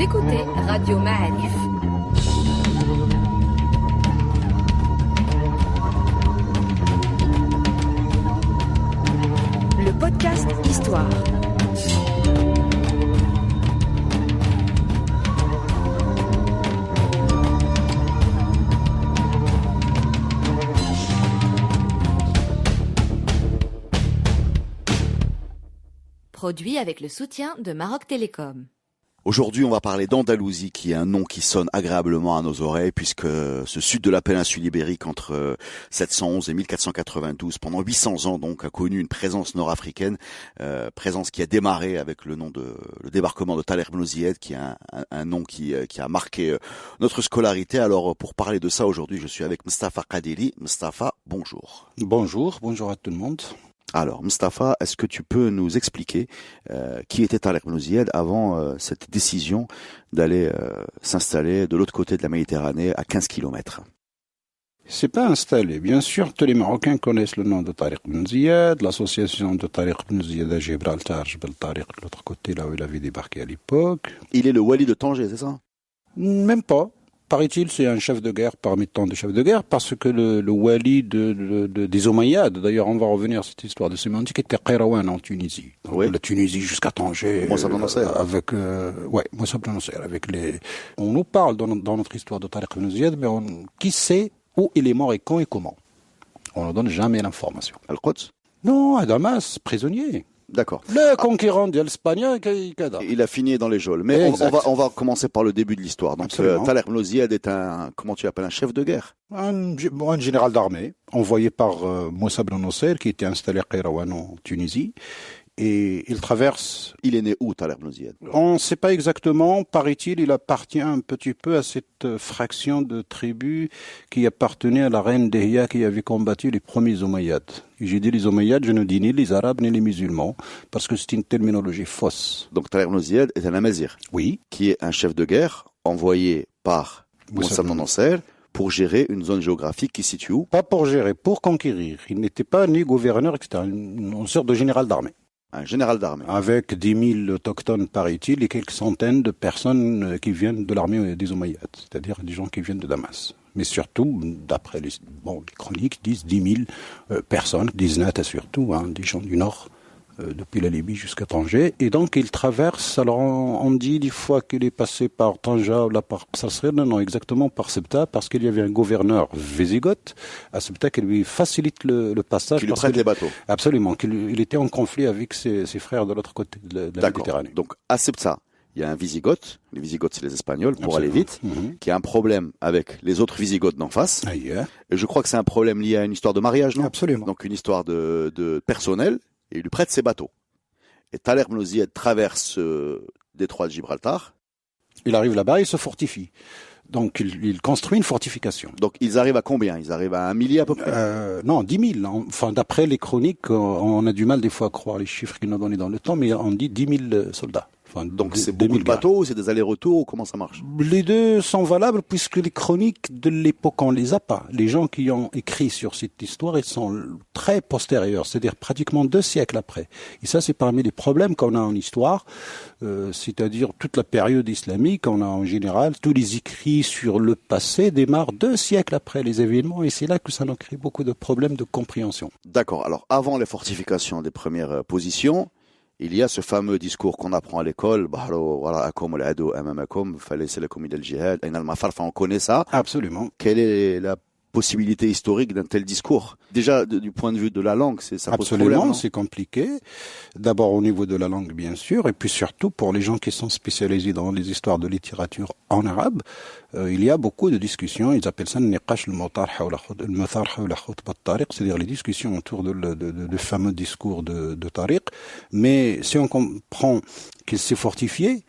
écoutez Radio Ma'arif. Le podcast Histoire. Produit avec le soutien de Maroc Télécom. Aujourd'hui, on va parler d'Andalousie, qui est un nom qui sonne agréablement à nos oreilles, puisque ce sud de la péninsule ibérique, entre 711 et 1492, pendant 800 ans, donc, a connu une présence nord-africaine, présence qui a démarré avec le débarquement de Thaler Ibn Ziyad, qui est un nom qui a marqué notre scolarité. Alors, pour parler de ça aujourd'hui, je suis avec Mustapha Kadiri. Mustapha, bonjour. Bonjour à tout le monde. Alors, Mustapha, est-ce que tu peux nous expliquer qui était Thaler Ibn Ziyad avant cette décision d'aller s'installer de l'autre côté de la Méditerranée à 15 kilomètres? C'est pas installé. Bien sûr, tous les Marocains connaissent le nom de Tariq Ibn Ziyad, l'association de Tariq Ibn Ziyad à Gibraltar, Jebel Tariq, de l'autre côté, là où il avait débarqué à l'époque. Il est le wali de Tanger, c'est ça? Même pas. Paraît-il, c'est un chef de guerre parmi tant de chefs de guerre, parce que le wali des Omeyyades, d'ailleurs on va revenir à cette histoire de sémantique, était Qayrawan en Tunisie. Donc, oui. La Tunisie jusqu'à Tanger. Moussa Ibn Nasser. Moussa Ibn Nasser, avec les... On nous parle dans notre histoire de Tariq Ibn Ziyad, mais qui sait où il est mort et quand et comment? On ne donne jamais l'information. Al-Quds? Non, à Damas, prisonnier. D'accord. Le conquérant de l'Espagne, il a fini dans les geôles. Mais on va commencer par le début de l'histoire. Donc, Thaler Ibn Ziyad est comment tu l'appelles, un chef de guerre? Un général d'armée, envoyé par Moussa Ibn Nasser, qui était installé à Qayrawan en Tunisie. Et il traverse... Il est né où, Thaler Ibn Ziyad? On ne sait pas exactement. Paraît-il, il appartient un petit peu à cette fraction de tribu qui appartenait à la reine Dihya qui avait combattu les premiers Omeyyades. Et j'ai dit les Omeyyades, je ne dis ni les Arabes ni les musulmans, parce que c'est une terminologie fausse. Donc Thaler Ibn Ziyad est un Amazigh. Oui. Qui est un chef de guerre envoyé par Moussa Ibn Nasser pour gérer une zone géographique qui se situe où? Pas pour gérer, pour conquérir. Il n'était pas ni gouverneur, etc. Une sorte de général d'armée. Un général d'armée. Avec 10 000 autochtones, paraît-il, et quelques centaines de personnes qui viennent de l'armée des Omeyyades, c'est-à-dire des gens qui viennent de Damas. Mais surtout, d'après les chroniques, disent 10 000 personnes, 19 surtout, des gens du Nord, depuis la Libye jusqu'à Tanger. Et donc, il traverse, alors on dit des fois qu'il est passé par Tanja ou là par Sarsir, non, exactement par Sebta, parce qu'il y avait un gouverneur wisigoth à Sebta qui lui facilite le passage. Qui lui prête les bateaux. Absolument, qu'il était en conflit avec ses frères de l'autre côté de la Méditerranée. Donc, à Sebta, il y a un wisigoth, les wisigoths c'est les Espagnols, pour aller vite, qui a un problème avec les autres wisigoths d'en face. Et je crois que c'est un problème lié à une histoire de mariage, non? Absolument. Donc une histoire de personnel, et il lui prête ses bateaux. Et Thaler Ibn Ziyad traverse détroit de Gibraltar. Il arrive là-bas, il se fortifie. Donc il construit une fortification. Donc ils arrivent à combien? Ils arrivent à 1 millier à peu près? Non, 10 000. Enfin, d'après les chroniques, on a du mal des fois à croire les chiffres qu'ils nous ont donnés dans le temps, mais on dit 10 000 soldats. Enfin, donc c'est beaucoup de bateaux, c'est des allers-retours, comment ça marche? Les deux sont valables puisque les chroniques de l'époque, on les a pas. Les gens qui ont écrit sur cette histoire, ils sont très postérieurs, c'est-à-dire pratiquement 2 siècles après. Et ça, c'est parmi les problèmes qu'on a en histoire, c'est-à-dire toute la période islamique, on a en général, tous les écrits sur le passé démarrent 2 siècles après les événements, et c'est là que ça nous crée beaucoup de problèmes de compréhension. D'accord. Alors, avant les fortifications des premières positions, il y a ce fameux discours qu'on apprend à l'école, on connaît ça. Absolument. Quelle est la possibilité historique d'un tel discours? Déjà, du point de vue de la langue, ça pose problème. Absolument, c'est compliqué. D'abord au niveau de la langue, bien sûr, et puis surtout pour les gens qui sont spécialisés dans les histoires de littérature en arabe, il y a beaucoup de discussions. Ils appellent ça c'est-à-dire les discussions autour de fameux discours de Tariq. Mais si on comprend qu'il s'est fortifié,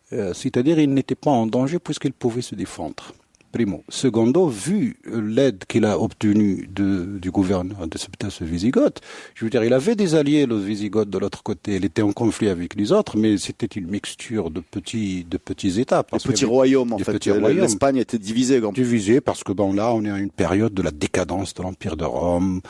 c'est-à-dire il n'était pas en danger puisqu'il pouvait se défendre. Primo. Secondo, vu l'aide qu'il a obtenue du gouverneur de ce Wisigoth, je veux dire, il avait des alliés, le Wisigoth de l'autre côté. Il était en conflit avec les autres, mais c'était une mixture de petits États. Des petits royaumes, en fait. L'Espagne était divisée. Divisée parce que là, on est à une période de la décadence de l'Empire de Rome.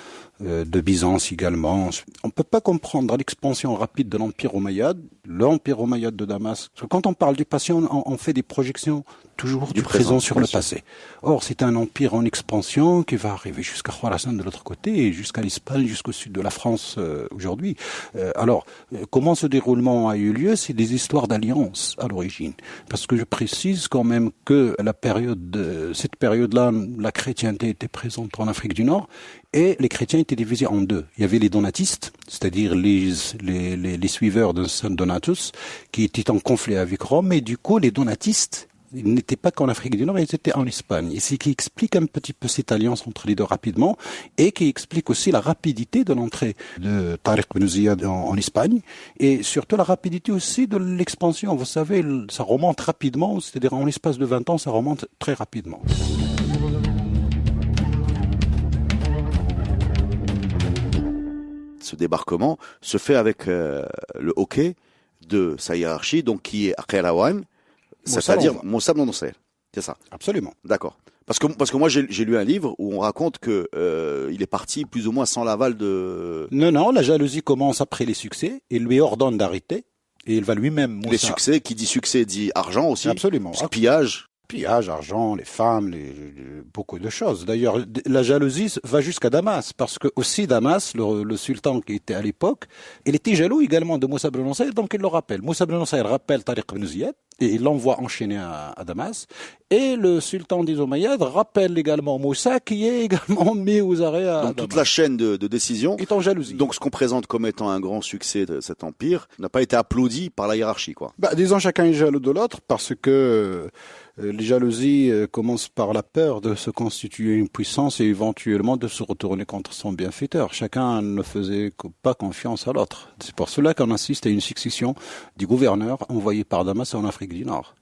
de Byzance également. On peut pas comprendre l'expansion rapide de l'Empire omeyyade, l'Empire omeyyade de Damas. Parce que quand on parle du passé, on fait des projections toujours du présent sur le passé. Or, c'est un empire en expansion qui va arriver jusqu'à Khorasan de l'autre côté, et jusqu'à l'Espagne, jusqu'au sud de la France aujourd'hui. Alors, comment ce déroulement a eu lieu? C'est des histoires d'alliance à l'origine. Parce que je précise quand même que cette période-là, la chrétienté était présente en Afrique du Nord, et les chrétiens étaient divisés en deux. Il y avait les donatistes, c'est-à-dire les suiveurs d'un saint Donatus, qui étaient en conflit avec Rome, et du coup, les donatistes, ils n'étaient pas qu'en Afrique du Nord, ils étaient en Espagne. Et c'est ce qui explique un petit peu cette alliance entre les deux rapidement, et qui explique aussi la rapidité de l'entrée de Tariq ibn Ziyad en Espagne, et surtout la rapidité aussi de l'expansion. Vous savez, ça remonte rapidement, c'est-à-dire en l'espace de 20 ans, ça remonte très rapidement. Ce débarquement se fait avec le hockey de sa hiérarchie, donc qui est Aqelawan, c'est-à-dire Moussa Ben Nusayr. C'est ça. Absolument. D'accord. Parce que moi j'ai lu un livre où on raconte que il est parti plus ou moins sans l'aval de. Non, la jalousie commence après les succès. Il lui ordonne d'arrêter et il va lui-même. Les succès, qui dit succès dit argent aussi. Absolument. Pillage. Pillage, argent, les femmes, beaucoup de choses. D'ailleurs, la jalousie va jusqu'à Damas, parce que aussi Damas, le sultan qui était à l'époque, il était jaloux également de Moussa Ben Nusayr, donc il le rappelle. Moussa Ben Nusayr rappelle Tariq ibn Ziyad, et il l'envoie enchaîner à Damas. Et le sultan des Omeyyades rappelle également Moussa, qui est également mis aux arrêts à Donc Damas. toute la chaîne de décision est en jalousie. Donc ce qu'on présente comme étant un grand succès de cet empire n'a pas été applaudi par la hiérarchie, quoi. Disons, chacun est jaloux de l'autre, parce que les jalousies commencent par la peur de se constituer une puissance et éventuellement de se retourner contre son bienfaiteur. Chacun ne faisait pas confiance à l'autre. C'est pour cela qu'on assiste à une succession des gouverneurs envoyés par Damas en Afrique du Nord.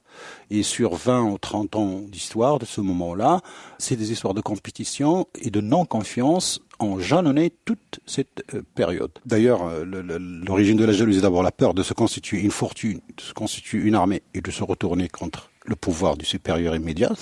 Et sur 20 ou 30 ans d'histoire de ce moment-là, c'est des histoires de compétition et de non-confiance ont jalonné toute cette période. D'ailleurs, l'origine de la jalousie, c'est d'abord la peur de se constituer une fortune, de se constituer une armée et de se retourner contre le pouvoir du supérieur immédiat.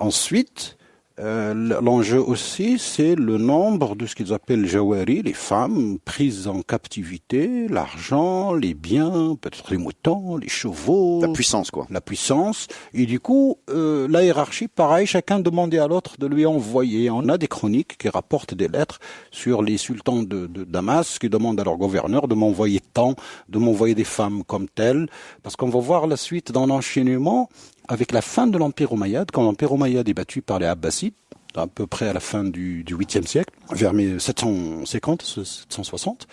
Ensuite, l'enjeu aussi, c'est le nombre de ce qu'ils appellent jawari, les femmes prises en captivité, l'argent, les biens, peut-être les moutons, les chevaux. La puissance, quoi. La puissance. Et du coup, la hiérarchie, pareil, chacun demandait à l'autre de lui envoyer. On a des chroniques qui rapportent des lettres sur les sultans de Damas qui demandent à leur gouverneur de m'envoyer tant, de m'envoyer des femmes comme telles. Parce qu'on va voir la suite dans l'enchaînement avec la fin de l'Empire omeyyade, quand l'Empire omeyyade est battu par les Abbasides, à peu près à la fin du 8e siècle, vers 750, 760.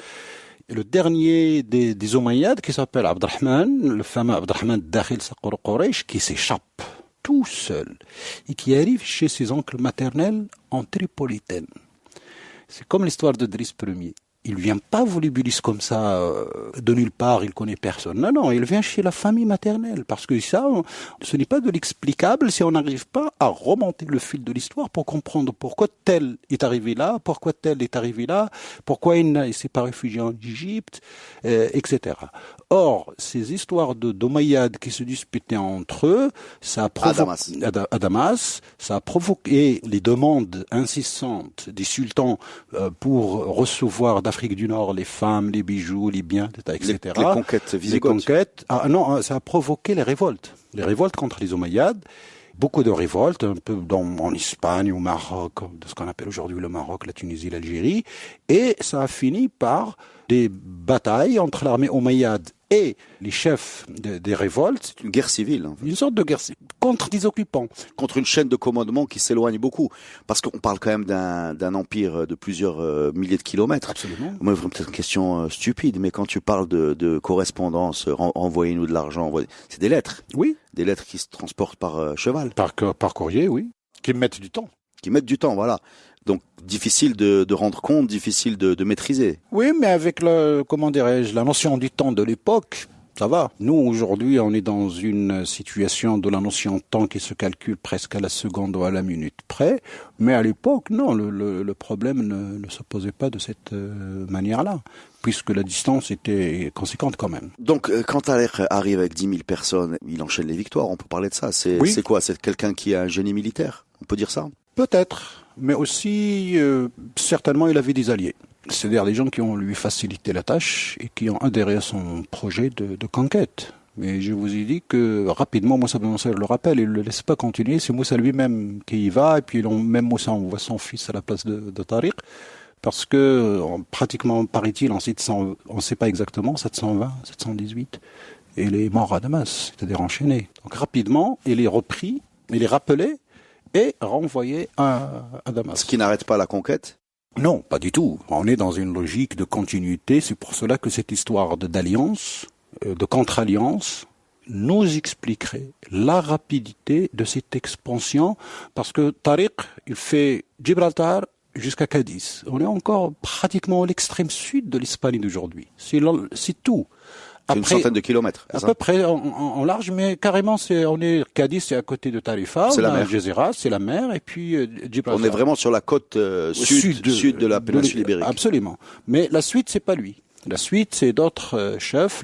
Et le dernier des Omeyyades, qui s'appelle Abdrahman, le fameux Abdrahman Dakhil Saqur Quraysh, qui s'échappe tout seul et qui arrive chez ses oncles maternels en Tripolitaine. C'est comme l'histoire de Driss Ier. Il vient pas volubilis comme ça, de nulle part, il connaît personne. Non, il vient chez la famille maternelle. Parce que ça, ce n'est pas de l'explicable si on n'arrive pas à remonter le fil de l'histoire pour comprendre pourquoi tel est arrivé là, pourquoi tel est arrivé là, pourquoi il s'est pas réfugié en Égypte, etc. Or, ces histoires d'Omeyyades qui se disputaient entre eux, ça a provoqué, à Damas, ça a provoqué les demandes incessantes des sultans pour recevoir d'Afrique du Nord les femmes, les bijoux, les biens, etc. Les conquêtes visigothes. Les conquêtes. Non, ça a provoqué les révoltes. Les révoltes contre les Omeyyades. Beaucoup de révoltes, un peu en Espagne, au Maroc, de ce qu'on appelle aujourd'hui le Maroc, la Tunisie, l'Algérie. Et ça a fini par des batailles entre l'armée omeyyade et les chefs des révoltes. C'est une guerre civile. Une sorte de guerre civile contre des occupants. Contre une chaîne de commandement qui s'éloigne beaucoup. Parce qu'on parle quand même d'un empire de plusieurs milliers de kilomètres. Absolument. Moi, peut-être une question stupide, mais quand tu parles de correspondance, envoyez-nous de l'argent, c'est des lettres. Oui. Des lettres qui se transportent par cheval. Par courrier, oui. Qui mettent du temps. Qui mettent du temps, voilà. Donc, difficile de rendre compte, difficile de maîtriser. Oui, mais avec la notion du temps de l'époque, ça va. Nous, aujourd'hui, on est dans une situation de la notion de temps qui se calcule presque à la seconde ou à la minute près. Mais à l'époque, non, le problème ne se posait pas de cette manière-là, puisque la distance était conséquente quand même. Donc, quand Tariq arrive avec 10 000 personnes, il enchaîne les victoires, on peut parler de ça. Oui. C'est quoi? C'est quelqu'un qui a un génie militaire? On peut dire ça? Peut-être, mais aussi, certainement, il avait des alliés. C'est-à-dire des gens qui ont lui facilité la tâche et qui ont adhéré à son projet de conquête. Mais je vous ai dit que rapidement, Moussa Ben Nasser le rappelle, il ne le laisse pas continuer, c'est Moussa lui-même qui y va, et puis même Moussa envoie son fils à la place de Tariq, parce que pratiquement, paraît-il, on ne sait pas exactement, 720, 718, et il est mort à Damas, c'est-à-dire enchaîné. Donc rapidement, il est repris, il est rappelé et renvoyé à Damas. Ce qui n'arrête pas la conquête? Non, pas du tout. On est dans une logique de continuité, c'est pour cela que cette histoire d'alliance, de contre-alliance, nous expliquerait la rapidité de cette expansion, parce que Tariq, il fait Gibraltar jusqu'à Cadiz. On est encore pratiquement à l'extrême sud de l'Espagne d'aujourd'hui. C'est tout. Après, une centaine de kilomètres. À peu près en large, mais carrément, Cadiz, c'est à côté de Tarifa, c'est la mer. Algeciras, c'est la mer, et puis Gibraltar. On est vraiment sur la côte sud de la péninsule ibérique. Absolument. Mais la suite, c'est pas lui. La suite, c'est d'autres chefs,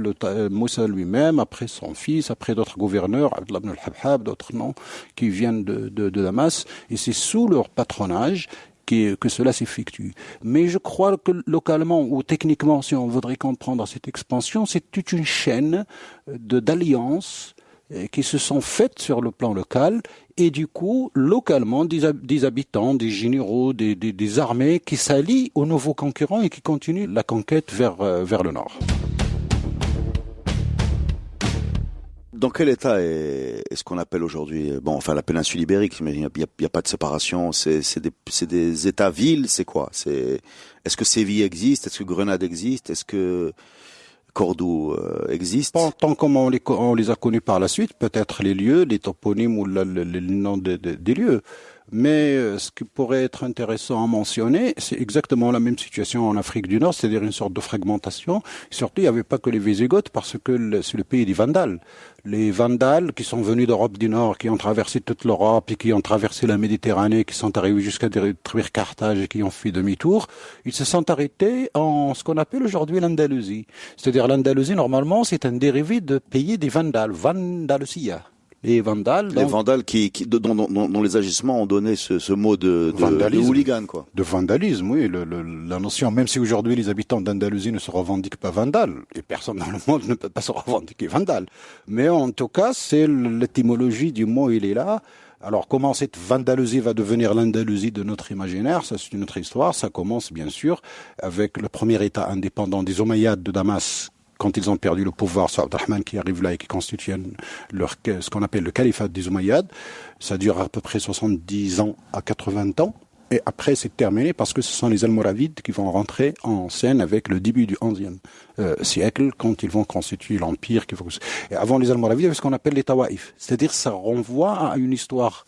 Moussa lui-même, après son fils, après d'autres gouverneurs, Abdullah ibn al-Habhab, d'autres noms, qui viennent de Damas, et c'est sous leur patronage que cela s'effectue. Mais je crois que localement ou techniquement, si on voudrait comprendre cette expansion, c'est toute une chaîne d'alliances qui se sont faites sur le plan local, et du coup, localement, des habitants, des généraux, des armées qui s'allient aux nouveaux concurrents et qui continuent la conquête vers le nord. Dans quel état est ce qu'on appelle aujourd'hui, la péninsule ibérique, mais il n'y a pas de séparation, c'est des états-villes, c'est quoi? Est-ce que Séville existe? Est-ce que Grenade existe? Est-ce que Cordoue existe? Tant comme on les a connus par la suite, peut-être les lieux, les toponymes ou les noms des lieux. Mais ce qui pourrait être intéressant à mentionner, c'est exactement la même situation en Afrique du Nord, c'est-à-dire une sorte de fragmentation. Surtout, il n'y avait pas que les Wisigoths, parce que c'est le pays des Vandales. Les Vandales qui sont venus d'Europe du Nord, qui ont traversé toute l'Europe et qui ont traversé la Méditerranée, qui sont arrivés jusqu'à détruire Carthage et qui ont fait demi-tour, ils se sont arrêtés en ce qu'on appelle aujourd'hui l'Andalousie. C'est-à-dire l'Andalousie, normalement, c'est un dérivé de pays des Vandales, Vandalusia. Les Vandales. Les Vandales dont les agissements ont donné ce mot de hooligan, quoi. De vandalisme, oui. La notion, même si aujourd'hui les habitants d'Andalousie ne se revendiquent pas vandales, et personne dans le monde ne peut pas se revendiquer vandale. Mais en tout cas, c'est l'étymologie du mot, il est là. Alors, comment cette Vandalousie va devenir l'Andalousie de notre imaginaire? Ça, c'est une autre histoire. Ça commence, bien sûr, avec le premier État indépendant des Omeyyades de Damas, quand ils ont perdu le pouvoir, c'est Abdelrahman qui arrive là et qui constitue ce qu'on appelle le califat des Omeyyades. Ça dure à peu près 70 ans à 80 ans. Et après, c'est terminé parce que ce sont les Almoravides qui vont rentrer en scène avec le début du XIe siècle, quand ils vont constituer l'empire. Et avant les Almoravides, il y avait ce qu'on appelle les Tawaïf. C'est-à-dire, ça renvoie à une histoire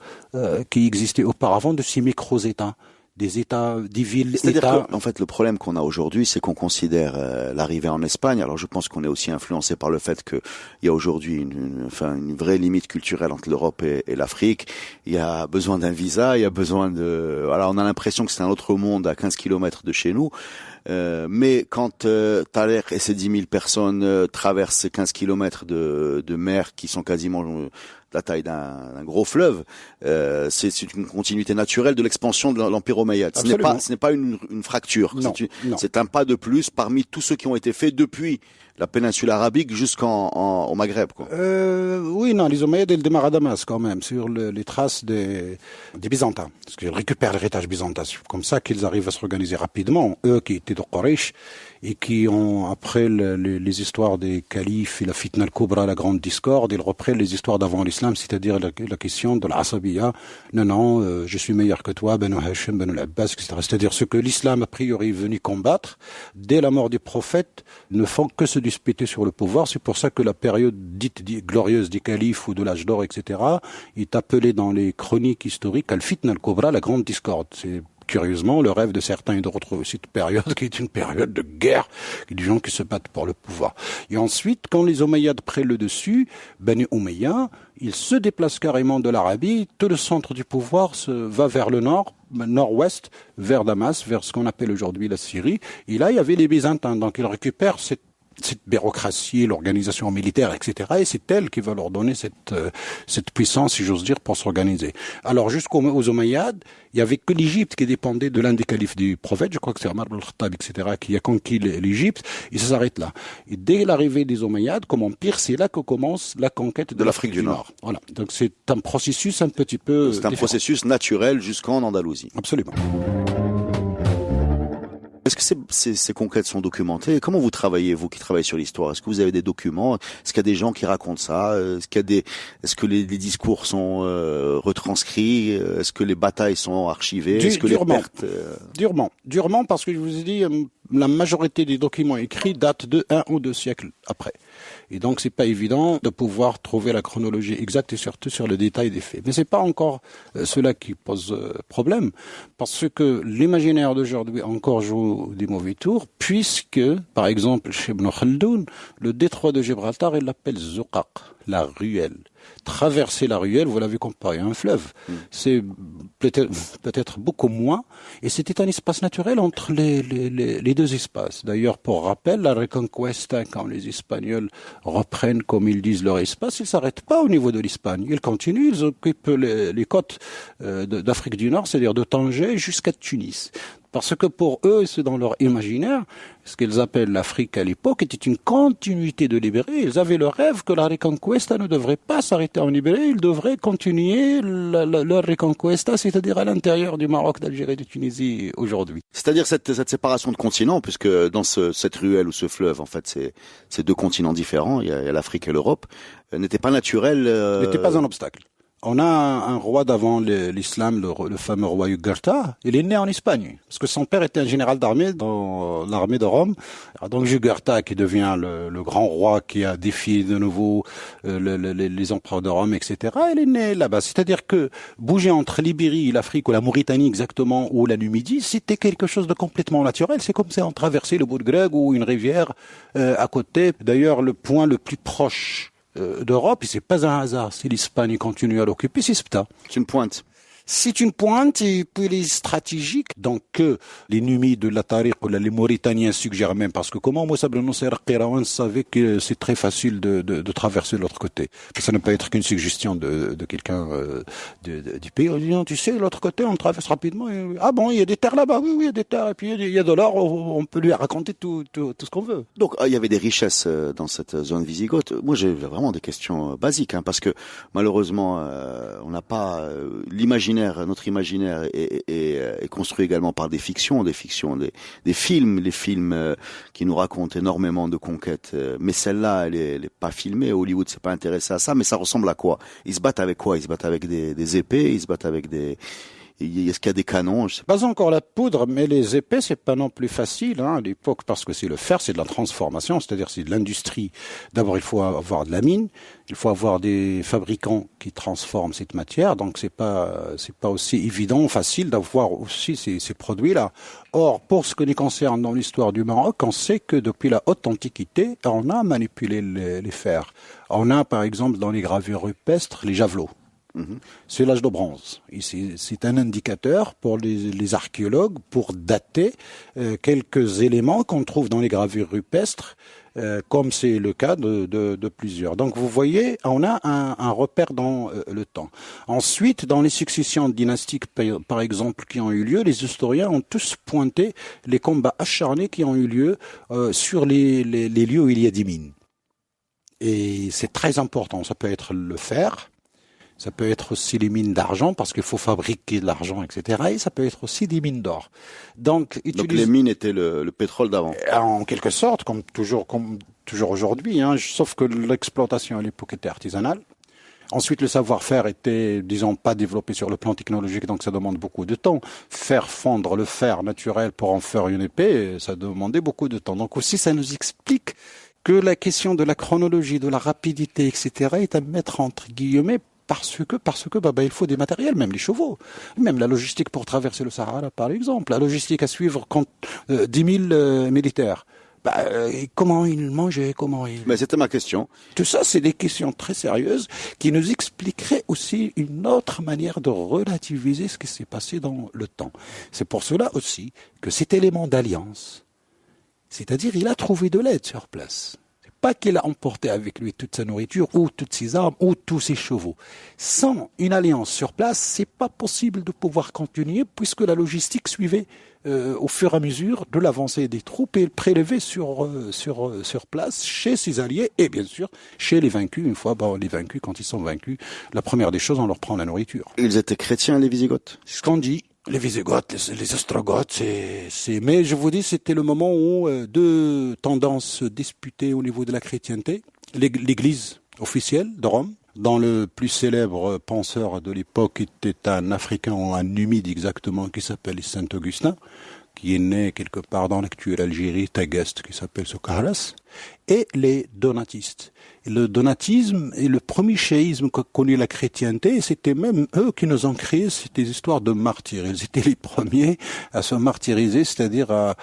qui existait auparavant de ces micro-États. Des États, des villes, c'est-à-dire États. En fait, le problème qu'on a aujourd'hui, c'est qu'on considère l'arrivée en Espagne. Alors, je pense qu'on est aussi influencé par le fait qu'il y a aujourd'hui une vraie limite culturelle entre l'Europe et l'Afrique. Il y a besoin d'un visa, il y a besoin on a l'impression que c'est un autre monde à 15 kilomètres de chez nous. Mais quand Tariq et ses 10 000 personnes traversent ces 15 kilomètres de mer qui sont quasiment la taille d'un gros fleuve, c'est une continuité naturelle de l'expansion de l'Empire omeyyade. Ce n'est pas une fracture. Non, c'est un pas de plus parmi tous ceux qui ont été faits depuis la péninsule arabique jusqu'au Maghreb, quoi. Oui, non, les Omeyyades, ils démarrent à Damas quand même, sur les traces des Byzantins. Parce qu'ils récupèrent l'héritage byzantin. C'est comme ça qu'ils arrivent à s'organiser rapidement. Eux qui étaient de Quraysh et qui ont, après les histoires des califes et la fitna al-kubra, la grande discorde, ils reprennent les histoires d'avant l'islam, c'est-à-dire la question de l'asabiyya. Non, je suis meilleur que toi, Banu Hashim, Banu al-Abbas, etc. C'est-à-dire ce que l'islam, a priori, est venu combattre, dès la mort du prophète, ne font que se disputer sur le pouvoir. C'est pour ça que la période dite glorieuse des califes ou de l'âge d'or, etc., est appelée dans les chroniques historiques al-fitna al-kubra, la grande discorde. C'est curieusement le rêve de certains et de retrouver cette période qui est une période de guerre, des gens qui se battent pour le pouvoir. Et ensuite, quand les Omeyyades prennent le dessus, Bani Umayya, ils se déplacent carrément de l'Arabie, tout le centre du pouvoir va vers le nord-ouest, vers Damas, vers ce qu'on appelle aujourd'hui la Syrie. Et là, il y avait les Byzantins, donc ils récupèrent cette cette bureaucratie, l'organisation militaire, etc. Et c'est elle qui va leur donner cette puissance, si j'ose dire, pour s'organiser. Alors, jusqu'aux Omeyyades, il y avait que l'Égypte qui dépendait de l'un des califes du prophète, je crois que c'est Omar ibn al-Khattab, etc., qui a conquis l'Égypte, et ça s'arrête là. Et dès l'arrivée des Omeyyades, comme empire, c'est là que commence la conquête de l'Afrique du Nord. Voilà. Donc c'est un processus un petit peu C'est un différent. processus naturel jusqu'en Andalousie. Absolument. Est-ce que ces conquêtes sont documentées? Comment vous travaillez, vous qui travaillez sur l'histoire? Est-ce que vous avez des documents? Est-ce qu'il y a des gens qui racontent ça? Est-ce que les discours sont retranscrits? Est-ce que les batailles sont archivées? Est-ce que Durement. les pertes Durement, parce que je vous ai dit, la majorité des documents écrits datent de 1 ou 2 siècles après. Et donc, c'est pas évident de pouvoir trouver la chronologie exacte et surtout sur le détail des faits. Mais c'est pas encore cela qui pose problème, parce que l'imaginaire d'aujourd'hui encore joue des mauvais tours, puisque, par exemple, chez Ibn Khaldoun, le détroit de Gibraltar, il l'appelle Zuqaq, la ruelle. Traverser la ruelle, vous l'avez comparé à un fleuve. C'est peut-être beaucoup moins. Et c'était un espace naturel entre les deux espaces. D'ailleurs, pour rappel, la Reconquista, quand les Espagnols reprennent, comme ils disent, leur espace, ils s'arrêtent pas au niveau de l'Espagne. Ils continuent, ils occupent les côtes d'Afrique du Nord, c'est-à-dire de Tanger jusqu'à Tunis. Parce que pour eux, c'est dans leur imaginaire, ce qu'ils appellent l'Afrique à l'époque était une continuité de l'Ibérie. Ils avaient le rêve que la Reconquista ne devrait pas s'arrêter en Ibérie, ils devraient continuer leur Reconquista, c'est-à-dire à l'intérieur du Maroc, d'Algérie, de Tunisie aujourd'hui. C'est-à-dire cette séparation de continents, puisque dans cette ruelle ou ce fleuve, en fait, c'est deux continents différents, il y a l'Afrique et l'Europe, n'était pas naturel. N'était pas un obstacle. On a un roi d'avant l'islam, le fameux roi Jugurtha. Il est né en Espagne, parce que son père était un général d'armée dans l'armée de Rome. Alors donc Jugurtha, qui devient le grand roi qui a défié de nouveau les empereurs de Rome, etc. Il est né là-bas. C'est-à-dire que bouger entre l'Ibérie, l'Afrique ou la Mauritanie exactement, ou la Numidie, c'était quelque chose de complètement naturel. C'est comme si on traversait le Bourg-Grec ou une rivière à côté. D'ailleurs, le point le plus proche d'Europe, et c'est pas un hasard si l'Espagne continue à l'occuper, c'est Ceuta. C'est une pointe. C'est une pointe et puis elle est stratégique. Donc les Numides de la Tariq ou les Mauritaniens suggèrent même, parce que comment Moussa ibn Nusayr al-Qayrawan savait que c'est très facile de traverser de l'autre côté. Ça ne peut être qu'une suggestion de quelqu'un du pays. On dit non, tu sais, de l'autre côté on traverse rapidement. Ah bon, il y a des terres là-bas, oui, il y a des terres, et puis il y a de l'or, on peut lui raconter tout ce qu'on veut. Donc il y avait des richesses dans cette zone wisigothe. Moi j'ai vraiment des questions basiques, parce que malheureusement on n'a pas l'imaginaire. Notre imaginaire est construit également par des fictions, des films, les films qui nous racontent énormément de conquêtes. Mais celle-là, elle est pas filmée. Hollywood s'est pas intéressé à ça. Mais ça ressemble à quoi? Ils se battent avec quoi? Ils se battent avec des épées. Ils se battent avec des. Est-ce qu'il y a des canons? Je sais pas. Pas encore la poudre, mais les épées, c'est pas non plus facile à l'époque, parce que c'est le fer, c'est de la transformation, c'est-à-dire c'est de l'industrie. D'abord, il faut avoir de la mine, il faut avoir des fabricants qui transforment cette matière, donc c'est pas aussi évident, facile d'avoir aussi ces produits-là. Or, pour ce que nous concerne dans l'histoire du Maroc, on sait que depuis la haute antiquité, on a manipulé les fers. On a, par exemple, dans les gravures rupestres, les javelots. C'est l'âge de bronze. C'est un indicateur pour les archéologues pour dater quelques éléments qu'on trouve dans les gravures rupestres, comme c'est le cas de plusieurs. Donc vous voyez, on a un repère dans le temps. Ensuite, dans les successions dynastiques, par exemple, qui ont eu lieu, les historiens ont tous pointé les combats acharnés qui ont eu lieu sur les lieux où il y a des mines. Et c'est très important. Ça peut être le fer. Ça peut être aussi les mines d'argent, parce qu'il faut fabriquer de l'argent, etc. Et ça peut être aussi des mines d'or. Donc les mines étaient le pétrole d'avant. En quelque sorte, comme toujours aujourd'hui, sauf que l'exploitation à l'époque était artisanale. Ensuite, le savoir-faire était, disons, pas développé sur le plan technologique, donc ça demande beaucoup de temps. Faire fondre le fer naturel pour en faire une épée, ça demandait beaucoup de temps. Donc aussi, ça nous explique que la question de la chronologie, de la rapidité, etc., est à mettre entre guillemets, parce que il faut des matériels, même les chevaux, même la logistique pour traverser le Sahara, par exemple, la logistique à suivre contre 10 000 militaires. Comment ils mangeaient, Mais c'était ma question. Tout ça, c'est des questions très sérieuses qui nous expliqueraient aussi une autre manière de relativiser ce qui s'est passé dans le temps. C'est pour cela aussi que cet élément d'alliance C'est-à-dire, il a trouvé de l'aide sur place. C'est pas qu'il a emporté avec lui toute sa nourriture ou toutes ses armes ou tous ses chevaux. Sans une alliance sur place, c'est pas possible de pouvoir continuer puisque la logistique suivait au fur et à mesure de l'avancée des troupes et prélevée sur place chez ses alliés et bien sûr chez les vaincus. Une fois les vaincus, quand ils sont vaincus, la première des choses, on leur prend la nourriture. Ils étaient chrétiens, les Wisigoths? C'est ce qu'on dit. Les Wisigoths, les Ostrogoths, mais je vous dis, c'était le moment où deux tendances se disputaient au niveau de la chrétienté. L'église officielle de Rome, dont le plus célèbre penseur de l'époque était un Africain ou un Numide exactement, qui s'appelle Saint Augustin, qui est né quelque part dans l'actuelle Algérie, Tagaste, qui s'appelle Socarras, et les donatistes. Et le donatisme est le premier chéisme qu'a connu la chrétienté, et c'était même eux qui nous ont créé cette histoire de martyrs. Ils étaient les premiers à se martyriser, c'est-à-dire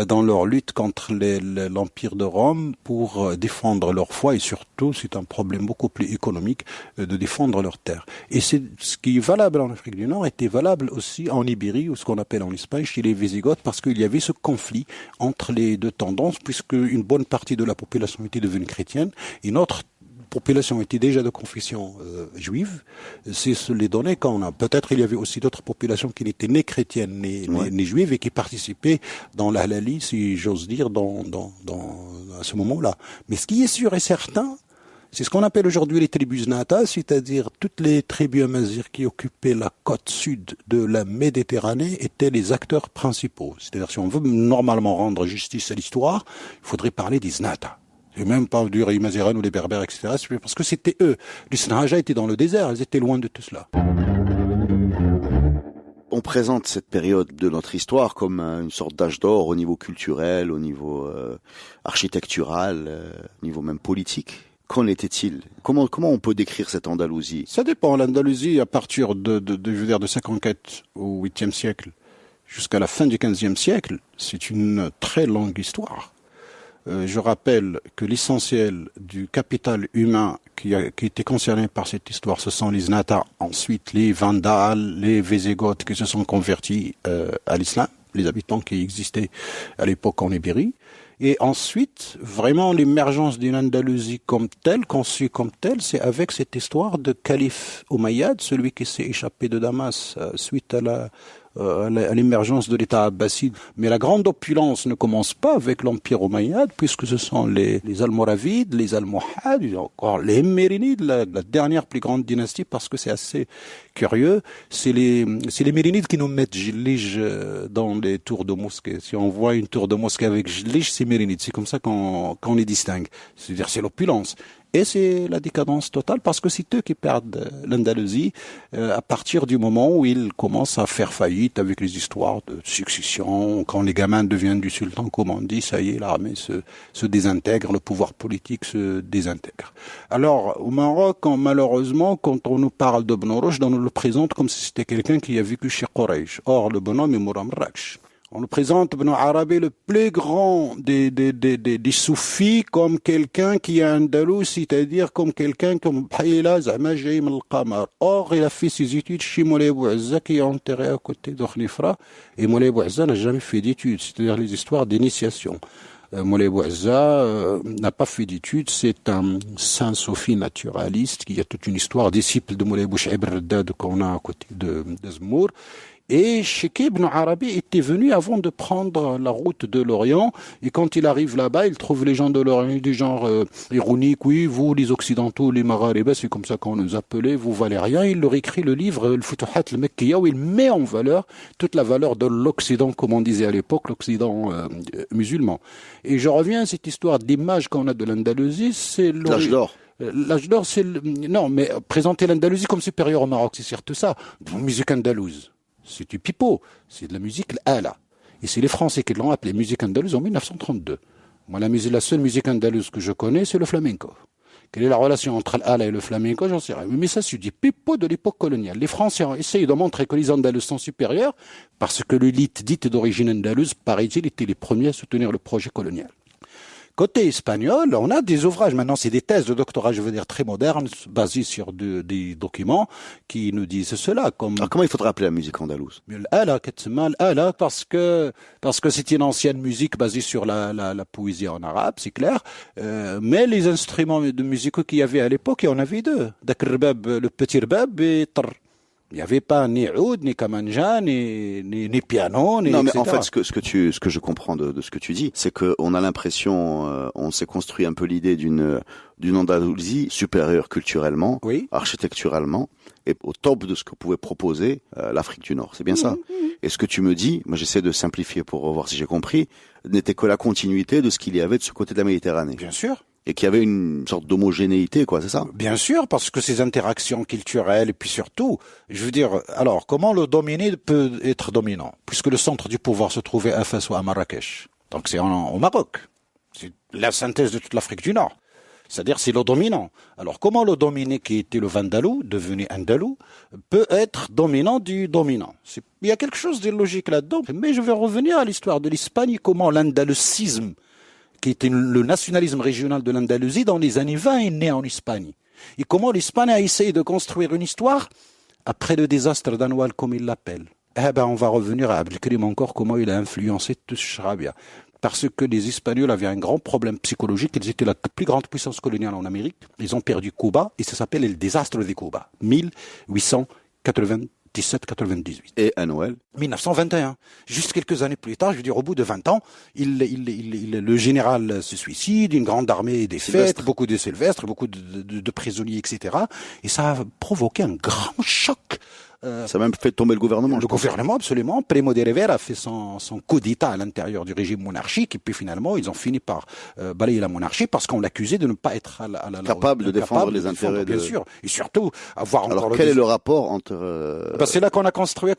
dans leur lutte contre l'Empire de Rome pour défendre leur foi, et surtout, c'est un problème beaucoup plus économique, de défendre leur terre. Et c'est ce qui est valable en Afrique du Nord était valable aussi en Ibérie, ou ce qu'on appelle en Espagne, chez les Wisigoths, parce qu'il y avait ce conflit entre les deux tendances, puisque une bonne partie de la population était devenue chrétienne, et notre population était déjà de confession juive. C'est les données qu'on a. Peut-être il y avait aussi d'autres populations qui n'étaient ni chrétiennes ni juives et qui participaient dans la halali, si j'ose dire, à ce moment-là. Mais ce qui est sûr et certain, c'est ce qu'on appelle aujourd'hui les tribus nata, c'est-à-dire toutes les tribus amazirs qui occupaient la côte sud de la Méditerranée étaient les acteurs principaux. C'est-à-dire, si on veut normalement rendre justice à l'histoire, il faudrait parler des nata. Et même pas du Maziran ou les Berbères, etc. Parce que c'était eux. Les Snahaja étaient dans le désert, ils étaient loin de tout cela. On présente cette période de notre histoire comme une sorte d'âge d'or au niveau culturel, au niveau architectural, au niveau même politique. Qu'en était-il? Comment on peut décrire cette Andalousie? Ça dépend. L'Andalousie, à partir de 54 au 8e siècle jusqu'à la fin du 15e siècle, c'est une très longue histoire. Je rappelle que l'essentiel du capital humain qui était concerné par cette histoire, ce sont les Nata, ensuite les Vandales, les Wisigoths qui se sont convertis à l'islam, les habitants qui existaient à l'époque en Ibérie. Et ensuite, vraiment, l'émergence d'une Andalousie comme telle, conçue comme telle, c'est avec cette histoire de calife Omeyyade, celui qui s'est échappé de Damas suite à l'émergence de l'État abbasside. Mais la grande opulence ne commence pas avec l'Empire Omeyyade, puisque ce sont les Almoravides, les Almohades, encore les Mérinides, la dernière plus grande dynastie, parce que c'est assez curieux. C'est les Mérinides qui nous mettent Jlij dans les tours de mosquée. Si on voit une tour de mosquée avec Jlij, c'est Mérinide. C'est comme ça qu'on les distingue. C'est-à-dire, c'est l'opulence. Et c'est la décadence totale parce que c'est eux qui perdent l'Andalousie à partir du moment où ils commencent à faire faillite avec les histoires de succession. Quand les gamins deviennent du sultan, comme on dit, ça y est, l'armée se désintègre, le pouvoir politique se désintègre. Alors, au Maroc, malheureusement, quand on nous parle de Ibn Rushd, on nous le présente comme si c'était quelqu'un qui a vécu chez Quraysh. Or, le bonhomme est Mouram Raksh. On nous présente Ibn Arabi, le plus grand des soufis, comme quelqu'un qui est andalou, c'est-à-dire comme quelqu'un comme Bhaïla Zama Jaïm al-Qamar. Or, il a fait ses études chez Moulay Bouazza, qui est enterré à côté de Khnifra, et Moulay Bouazza n'a jamais fait d'études, c'est-à-dire les histoires d'initiation. Moulay Bouazza n'a pas fait d'études, c'est un saint soufi naturaliste qui a toute une histoire, disciple de Moulay Bouchaïb Raddad qu'on a à côté de Zmour. Et Cheikh Ibn Arabi était venu avant de prendre la route de l'Orient. Et quand il arrive là-bas, il trouve les gens de l'Orient du genre ironique. Oui, vous, les Occidentaux, les Maghrébins, c'est comme ça qu'on nous appelait, vous valez rien. Il leur écrit le livre, le Futuhat al-Makkiya, où il met en valeur toute la valeur de l'Occident, comme on disait à l'époque, l'Occident musulman. Et je reviens à cette histoire d'image qu'on a de l'Andalousie, c'est l'âge d'or. L'âge d'or, non, mais présenter l'Andalousie comme supérieure au Maroc, c'est surtout ça. La musique andalouse. C'est du pipeau, c'est de la musique l'ala. Et c'est les Français qui l'ont appelé musique andalouse en 1932. Moi, la seule musique andalouse que je connais, c'est le flamenco. Quelle est la relation entre l'ala et le flamenco, j'en sais rien. Mais ça, c'est du pipeau de l'époque coloniale. Les Français ont essayé de montrer que les Andalous sont supérieurs parce que l'élite dite d'origine andalouse, paraît-il, était les premiers à soutenir le projet colonial. côté espagnol, on a des ouvrages. Maintenant, c'est des thèses de doctorat, je veux dire, très modernes, basées sur des documents qui nous disent cela. Alors comment il faudrait appeler la musique andalouse? Parce que c'est une ancienne musique basée sur la poésie en arabe, c'est clair. Mais les instruments de musique qu'il y avait à l'époque, il y en avait deux. Le petit rbab et tar. Il n'y avait pas ni oud, ni kamanja, ni piano, ni non, mais etc. en fait, ce que je comprends de ce que tu dis, c'est que on a l'impression, on s'est construit un peu l'idée d'une Andalousie supérieure culturellement, oui, architecturalement, et au top de ce que pouvait proposer l'Afrique du Nord. C'est bien ça. Et ce que tu me dis, moi j'essaie de simplifier pour voir si j'ai compris, n'était que la continuité de ce qu'il y avait de ce côté de la Méditerranée. Bien sûr. Et qu'il y avait une sorte d'homogénéité, quoi, c'est ça? Bien sûr, parce que ces interactions culturelles, et puis surtout, je veux dire, alors, comment le dominé peut être dominant? Puisque le centre du pouvoir se trouvait à Fès ou à Marrakech. Donc c'est au Maroc. C'est la synthèse de toute l'Afrique du Nord. C'est-à-dire, c'est le dominant. Alors, comment le dominé, qui était le Vandalou, devenu Andalou, peut être dominant du dominant? Il y a quelque chose de logique là-dedans. Mais je vais revenir à l'histoire de l'Espagne, comment l'andalusisme, qui était le nationalisme régional de l'Andalousie, dans les années 20, est né en Espagne. Et comment l'Espagne a essayé de construire une histoire après le désastre d'Anoual, comme il l'appelle. On va revenir à Abdelkrim encore, comment il a influencé tout ce charabia. Parce que les Espagnols avaient un grand problème psychologique. Ils étaient la plus grande puissance coloniale en Amérique. Ils ont perdu Cuba, et ça s'appelle le désastre de Cuba. 1897-98. Et à Noël 1921. Juste quelques années plus tard, je veux dire, au bout de 20 ans, le général se suicide, une grande armée est défaite, beaucoup de Sylvestre, beaucoup de prisonniers, etc. Et ça a provoqué un grand choc. Ça a même fait tomber le gouvernement. Le gouvernement, absolument. Primo de Rivera a fait son coup d'État à l'intérieur du régime monarchique, et puis finalement, ils ont fini par balayer la monarchie parce qu'on l'accusait de ne pas être capable de défendre les intérêts bien sûr. Et surtout, avoir encore... Alors, quel est le rapport entre... c'est là qu'on a construire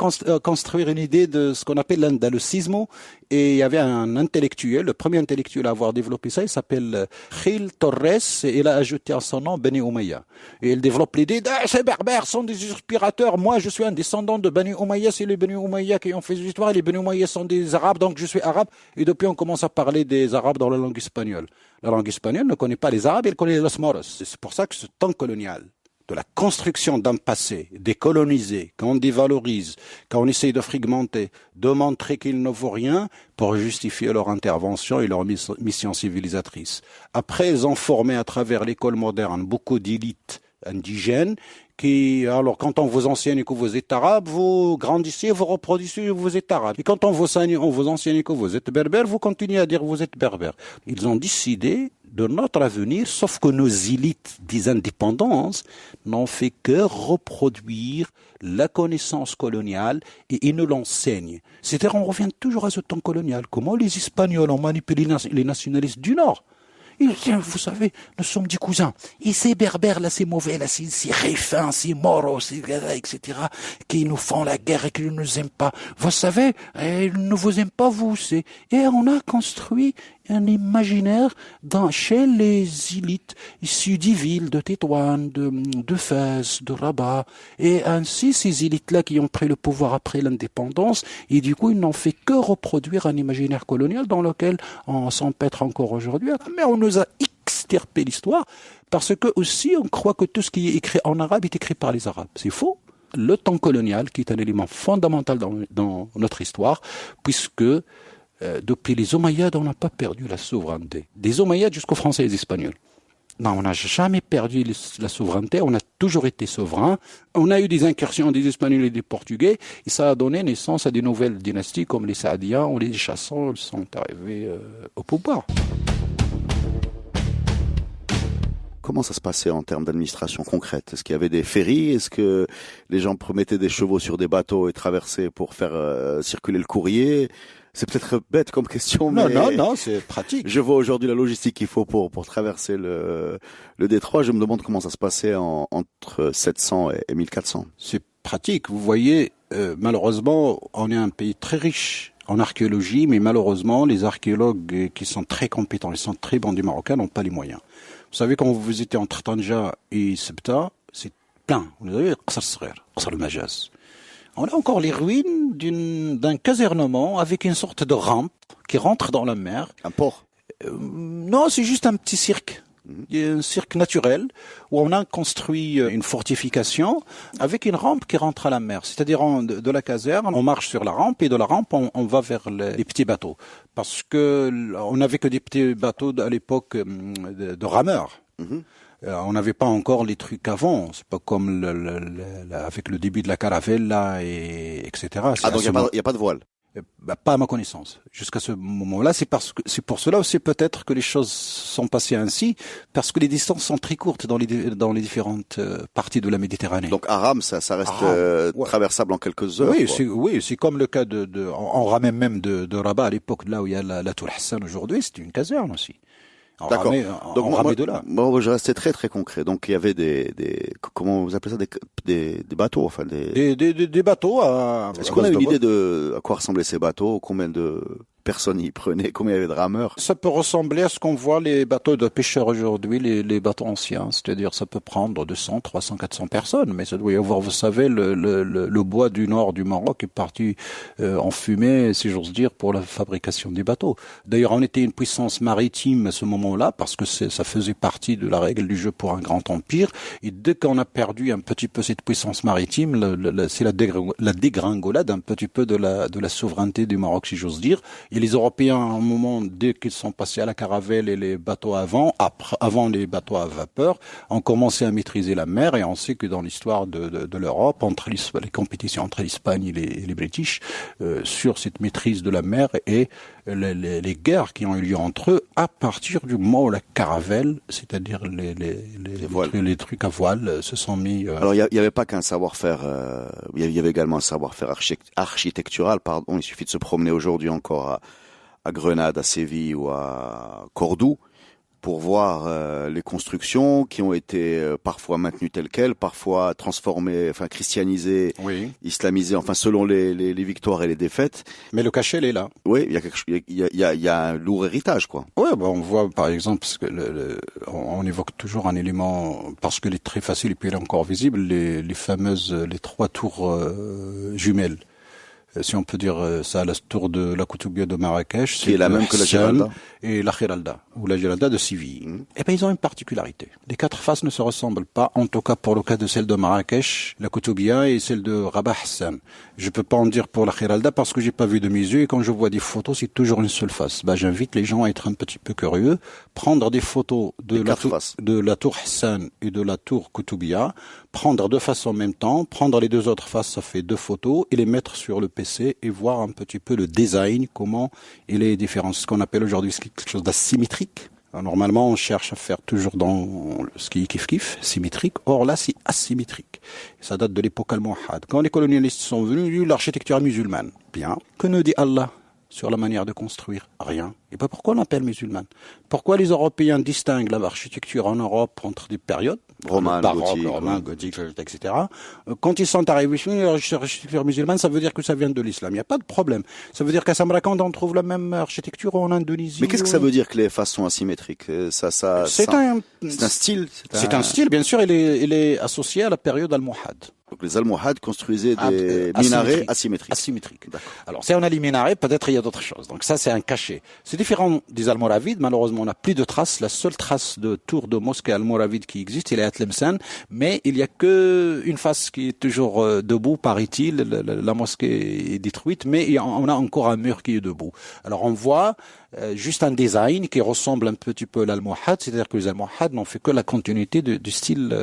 une idée de ce qu'on appelle l'andalusisme, et il y avait un intellectuel, le premier intellectuel à avoir développé ça, il s'appelle Gil Torres, et il a ajouté à son nom Beni Umayya. Et il développe l'idée ces berbères sont des usurpateurs, moi je suis un descendant de Bani Umayya, c'est les Bani Umayya qui ont fait l'histoire, et les Bani Umayya sont des Arabes, donc je suis arabe, et depuis on commence à parler des Arabes dans la langue espagnole. La langue espagnole ne connaît pas les Arabes, elle connaît les Moros. C'est pour ça que ce temps colonial, de la construction d'un passé décolonisé, qu'on dévalorise, qu'on essaye de fragmenter, de montrer qu'il ne vaut rien pour justifier leur intervention et leur mission civilisatrice. Après, ils ont formé à travers l'école moderne beaucoup d'élites indigènes qui, alors, quand on vous enseigne que vous êtes arabe, vous grandissez, vous reproduisez, vous êtes arabe. Et quand on vous enseigne que vous êtes berbère, vous continuez à dire que vous êtes berbère. Ils ont décidé de notre avenir, sauf que nos élites des indépendances n'ont fait que reproduire la connaissance coloniale et ils nous l'enseignent. C'est-à-dire, on revient toujours à ce temps colonial. Comment les Espagnols ont manipulé les nationalistes du Nord? Vous savez, nous sommes des cousins. Et ces berbères, là, c'est mauvais, là, ces réfins, ces moros, etc., qui nous font la guerre et qui ne nous aiment pas. Vous savez, ils ne vous aiment pas, vous. Et on a construit un imaginaire chez les élites issues des villes de Tétouan, de Fès, de Rabat. Et ainsi, ces élites-là qui ont pris le pouvoir après l'indépendance, et du coup, ils n'ont fait que reproduire un imaginaire colonial dans lequel on s'empêtre encore aujourd'hui. Mais on nous a extirpé l'histoire parce que aussi, on croit que tout ce qui est écrit en arabe est écrit par les Arabes. C'est faux. Le temps colonial, qui est un élément fondamental dans notre histoire, puisque depuis les Omeyyades, on n'a pas perdu la souveraineté. Des Omeyyades jusqu'aux Français et les Espagnols. Non, on n'a jamais perdu la souveraineté, on a toujours été souverain. On a eu des incursions des Espagnols et des Portugais, et ça a donné naissance à des nouvelles dynasties comme les Saadiens ou les Chassans sont arrivés au pouvoir. Comment ça se passait en termes d'administration concrète? Est-ce qu'il y avait des ferries? Est-ce que les gens mettaient des chevaux sur des bateaux et traversaient pour faire circuler le courrier? C'est peut-être bête comme question, mais... Non, c'est pratique. Je vois aujourd'hui la logistique qu'il faut pour traverser le détroit. Je me demande comment ça se passait entre 700 et 1400. C'est pratique. Vous voyez, malheureusement, on est un pays très riche en archéologie, mais malheureusement, les archéologues qui sont très compétents, ils sont très bons du Marocain, n'ont pas les moyens. Vous savez, quand vous visitez entre Tanja et Sebta, c'est plein. Vous avez Qasr Sghir, Qasr al-Majaz. On a encore les ruines d'un casernement avec une sorte de rampe qui rentre dans la mer. Un port. Non, c'est juste un petit cirque. Il y a un cirque naturel où on a construit une fortification avec une rampe qui rentre à la mer. C'est-à-dire de la caserne, on marche sur la rampe et de la rampe, on va vers les petits bateaux. Parce que on n'avait que des petits bateaux à l'époque de rameurs. On n'avait pas encore les trucs avant. C'est pas comme avec le début de la caravella et etc. Ah, donc il n'y a pas de voile. Pas à ma connaissance. Jusqu'à ce moment-là, c'est pour cela aussi peut-être que les choses sont passées ainsi, parce que les distances sont très courtes dans les différentes parties de la Méditerranée. Donc Aram, ça reste traversable en quelques heures. Oui, c'est comme le cas on ramait même de Rabat à l'époque, là où il y a la Tour Hassan aujourd'hui, c'était une caserne aussi. D'accord. Donc moi, je restais très très concret. Donc il y avait comment vous appelez ça, des bateaux, enfin des bateaux. Est-ce qu'on a une idée de à quoi ressemblaient ces bateaux, combien de personnes y prenaient, combien il y avait de rameurs? Ça peut ressembler à ce qu'on voit les bateaux de pêcheurs aujourd'hui, les bateaux anciens. C'est-à-dire, ça peut prendre 200, 300, 400 personnes. Mais ça doit y avoir, vous savez, le bois du nord du Maroc est parti en fumée, si j'ose dire, pour la fabrication des bateaux. D'ailleurs, on était une puissance maritime à ce moment-là, parce que ça faisait partie de la règle du jeu pour un grand empire. Et dès qu'on a perdu un petit peu cette puissance maritime, c'est la dégringolade un petit peu de la souveraineté du Maroc, si j'ose dire. Et les Européens, à un moment, dès qu'ils sont passés à la caravelle et les bateaux avant les bateaux à vapeur, ont commencé à maîtriser la mer. Et on sait que dans l'histoire de l'Europe, entre les compétitions entre l'Espagne et les British, sur cette maîtrise de la mer et les guerres qui ont eu lieu entre eux, à partir du moment où la caravelle, c'est-à-dire les trucs à voile, se sont mis... Alors, il y avait pas qu'un savoir-faire, il y avait également un savoir-faire architectural, pardon. Il suffit de se promener aujourd'hui encore à Grenade, à Séville ou à Cordoue pour voir les constructions qui ont été parfois maintenues telles quelles, parfois transformées, enfin christianisées, islamisées, enfin selon les victoires et les défaites. Mais le cachet, il est là. Oui, il y a un lourd héritage, quoi. Oui, on voit par exemple, parce que on évoque toujours un élément, parce qu'il est très facile et puis il est encore visible, les trois tours jumelles. Si on peut dire ça, la tour de la Koutoubia de Marrakech, qui est la même que la Giralda, et la Giralda, ou la Giralda de Séville. Eh ben, ils ont une particularité. Les quatre faces ne se ressemblent pas, en tout cas pour le cas de celle de Marrakech, la Koutoubia et celle de Rabat Hassan. Je peux pas en dire pour la Giralda parce que j'ai pas vu de mes yeux et quand je vois des photos, c'est toujours une seule face. Ben, j'invite les gens à être un petit peu curieux, prendre des photos de la tour Hassan et de la tour Koutoubia, prendre deux faces en même temps, prendre les deux autres faces, ça fait deux photos, et les mettre sur le PC et voir un petit peu le design, comment il est différent. Ce qu'on appelle aujourd'hui quelque chose d'asymétrique. Normalement, on cherche à faire toujours dans ce qui est kiff-kiff, symétrique. Or là, c'est asymétrique. Ça date de l'époque almohade. Quand les colonialistes sont venus, l'architecture musulmane. Bien. Que nous dit Allah sur la manière de construire? Rien. Et pas pourquoi on l'appelle musulmane? Pourquoi les Européens distinguent l'architecture en Europe entre des périodes romaine, gothique, etc. Quand ils sont arrivés sur l'architecture musulmane, ça veut dire que ça vient de l'islam. Il n'y a pas de problème. Ça veut dire qu'à Samarkand, on trouve la même architecture en Indonésie. Mais qu'est-ce que ça veut dire que les faces sont asymétriques? C'est un style. C'est un style, bien sûr. Il est associé à la période almohade. Donc les Almohades construisaient des minarets asymétriques. Alors si on a les minarets, peut-être il y a d'autres choses. Donc ça c'est un cachet. C'est différent des Almoravides. Malheureusement on n'a plus de traces. La seule trace de tour de mosquée almoravide qui existe, il est à Tlemcen. Mais il y a que une face qui est toujours debout, paraît-il. La mosquée est détruite, mais on a encore un mur qui est debout. Alors on voit juste un design qui ressemble un petit peu à l'Almohade, c'est-à-dire que les Almohades n'ont fait que la continuité du style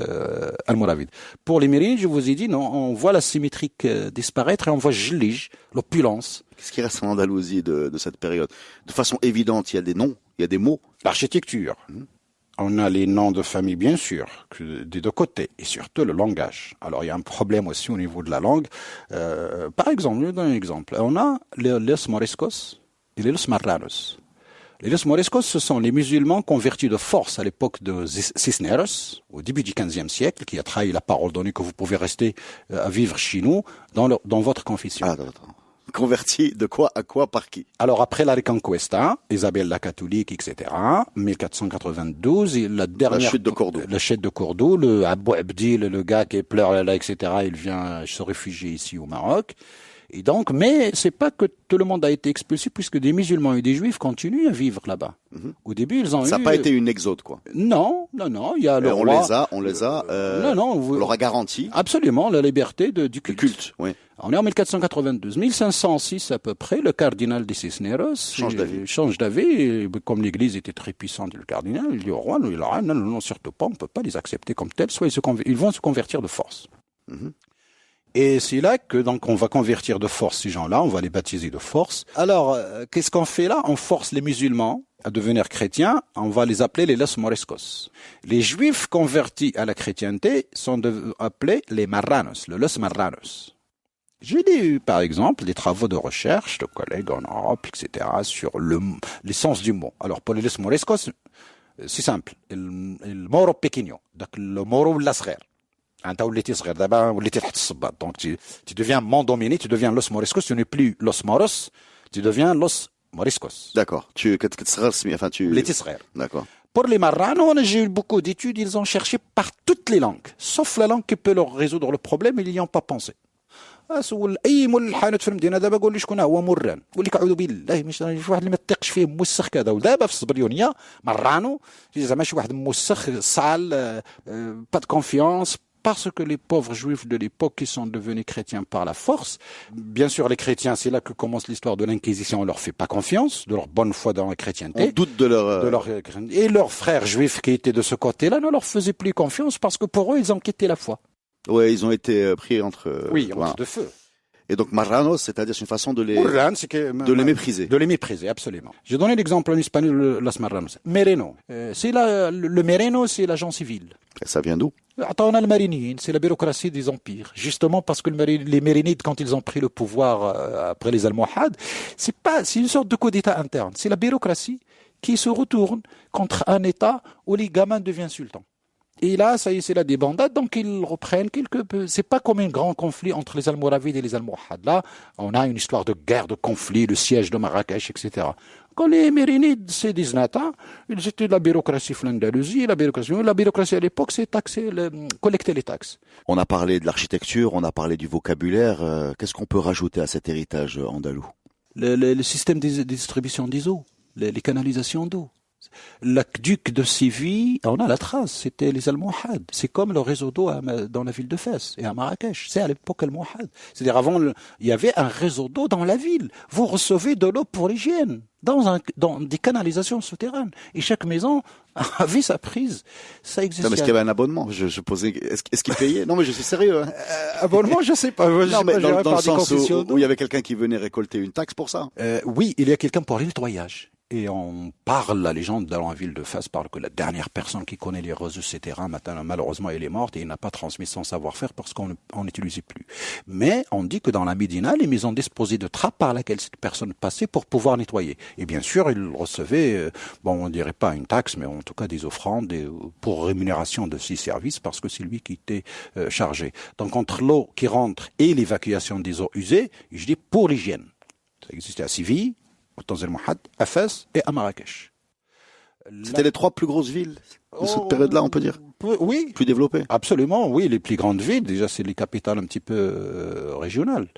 almoravide. Pour les mérides, je vous ai dit, non, on voit la symétrique disparaître et on voit Jlij, l'opulence. Qu'est-ce qui reste en Andalousie de cette période? De façon évidente, il y a des noms, il y a des mots. L'architecture. On a les noms de famille, bien sûr, des deux côtés, et surtout le langage. Alors, il y a un problème aussi au niveau de la langue. Par exemple, je vais donner un exemple. On a les Moriscos et les Marranos. Les Moriscos, ce sont les musulmans convertis de force à l'époque de Cisneros, au début du XVe siècle, qui a trahi la parole donnée que vous pouvez rester à vivre chez nous, dans votre confession. Attends. Convertis de quoi à quoi par qui? Alors après la Reconquista, Isabelle la catholique, etc., 1492, et la chute de Cordoue, le Abou Abdil, le gars qui pleure là, etc., il vient se réfugier ici au Maroc. Et donc, mais c'est pas que tout le monde a été expulsé, puisque des musulmans et des juifs continuent à vivre là-bas. Au début, ils ont Ça n'a pas été une exode, quoi. Non, il y a le roi. On leur a garanti. Absolument, la liberté du Le culte. culte, oui. On est en 1492. 1506 à peu près, le cardinal de Cisneros change d'avis. Et comme l'église était très puissante, le cardinal, il dit au roi, non, surtout pas, on ne peut pas les accepter comme tels, soit ils vont se convertir de force. Et c'est là que donc on va convertir de force ces gens-là, on va les baptiser de force. Alors, qu'est-ce qu'on fait là? On force les musulmans à devenir chrétiens, on va les appeler les los moriscos. Les juifs convertis à la chrétienté sont appelés les marranos, le los marranos. J'ai lu, par exemple, des travaux de recherche de collègues en Europe, etc., sur les sens du mot. Alors, pour les los moriscos, c'est simple. Le moro pequeño, donc le moro lasrer. Donc, tu deviens mandominé, tu deviens los moriscos, tu n'es plus los moros, tu deviens los moriscos. D'accord. Les tisrer. D'accord. Pour les marranos, j'ai eu beaucoup d'études, ils ont cherché par toutes les langues, sauf la langue qui peut leur résoudre le problème, ils n'y ont pas pensé. سول اي مول الحانوت في المدينه دابا قول لي شكون هو مران قول لك اعوذ بالله مش واحد اللي ما تثقش فيه موسخ كذا ودابا في الصبريونيه مرانو زعما شي واحد موسخ صال با دو كونفيونس parce que les pauvres juifs de l'époque qui sont devenus chrétiens par la force, bien sûr les chrétiens, c'est là que commence l'histoire de l'Inquisition, on leur fait pas confiance, de leur bonne foi dans la chrétienté. On doute de leur... Et leurs frères juifs qui étaient de ce côté-là ne leur faisaient plus confiance parce que pour eux, ils ont quitté la foi. Ouais, ils ont été pris entre de feu. Et donc marranos, c'est-à-dire c'est une façon de les mépriser. De les mépriser, absolument. J'ai donné l'exemple en espagnol, las marranos. Mereno. Le mereno, c'est l'agent civil. Et ça vient d'où? On a le marinier, c'est la bureaucratie des empires. Justement parce que les mérinides, quand ils ont pris le pouvoir après les Almohades, c'est une sorte de coup d'État interne. C'est la bureaucratie qui se retourne contre un État où les gamins deviennent sultans. Et là, ça y est, c'est la débandade, donc ils reprennent quelque peu. C'est pas comme un grand conflit entre les Almoravides et les Almohades. Là, on a une histoire de guerre, de conflit, le siège de Marrakech, etc. Quand les Mérinides, c'est des Znata, ils étaient de la bureaucratie l'Andalousie, la bureaucratie à l'époque, c'est collecter les taxes. On a parlé de l'architecture, on a parlé du vocabulaire. Qu'est-ce qu'on peut rajouter à cet héritage andalou? Le système de distribution des eaux, les canalisations d'eau. L'aqueduc de Séville, on a la trace, c'était les Almohades. C'est comme le réseau d'eau dans la ville de Fès et à Marrakech. C'est à l'époque Almohade. C'est-à-dire avant, il y avait un réseau d'eau dans la ville. Vous recevez de l'eau pour l'hygiène dans des canalisations souterraines. Et chaque maison avait sa prise. Ça existait. Non, mais est-ce qu'il y avait un abonnement? Je posais, est-ce qu'il payait? Non, mais je suis sérieux. Hein. Abonnement, je sais pas. Non, mais dans le sens où il y avait quelqu'un qui venait récolter une taxe pour ça. Oui, il y a quelqu'un pour le nettoyage. Et on parle, la légende dans la ville de Fès parle que la dernière personne qui connaît les réseaux de ces terrains, maintenant, malheureusement, elle est morte et il n'a pas transmis son savoir-faire parce qu'on n'utilisait plus. Mais on dit que dans la Médina, les maisons disposaient de trappes par laquelle cette personne passait pour pouvoir nettoyer. Et bien sûr, il recevait, on dirait pas une taxe, mais en tout cas des offrandes pour rémunération de ses services parce que c'est lui qui était chargé. Donc entre l'eau qui rentre et l'évacuation des eaux usées, je dis pour l'hygiène. Ça existait à Séville, au Tanz el-Mouhad, à Fès et à Marrakech. C'était les trois plus grosses villes de cette période-là, on peut dire? Oui. Plus développées? Absolument, oui. Les plus grandes villes, déjà, c'est les capitales un petit peu régionales.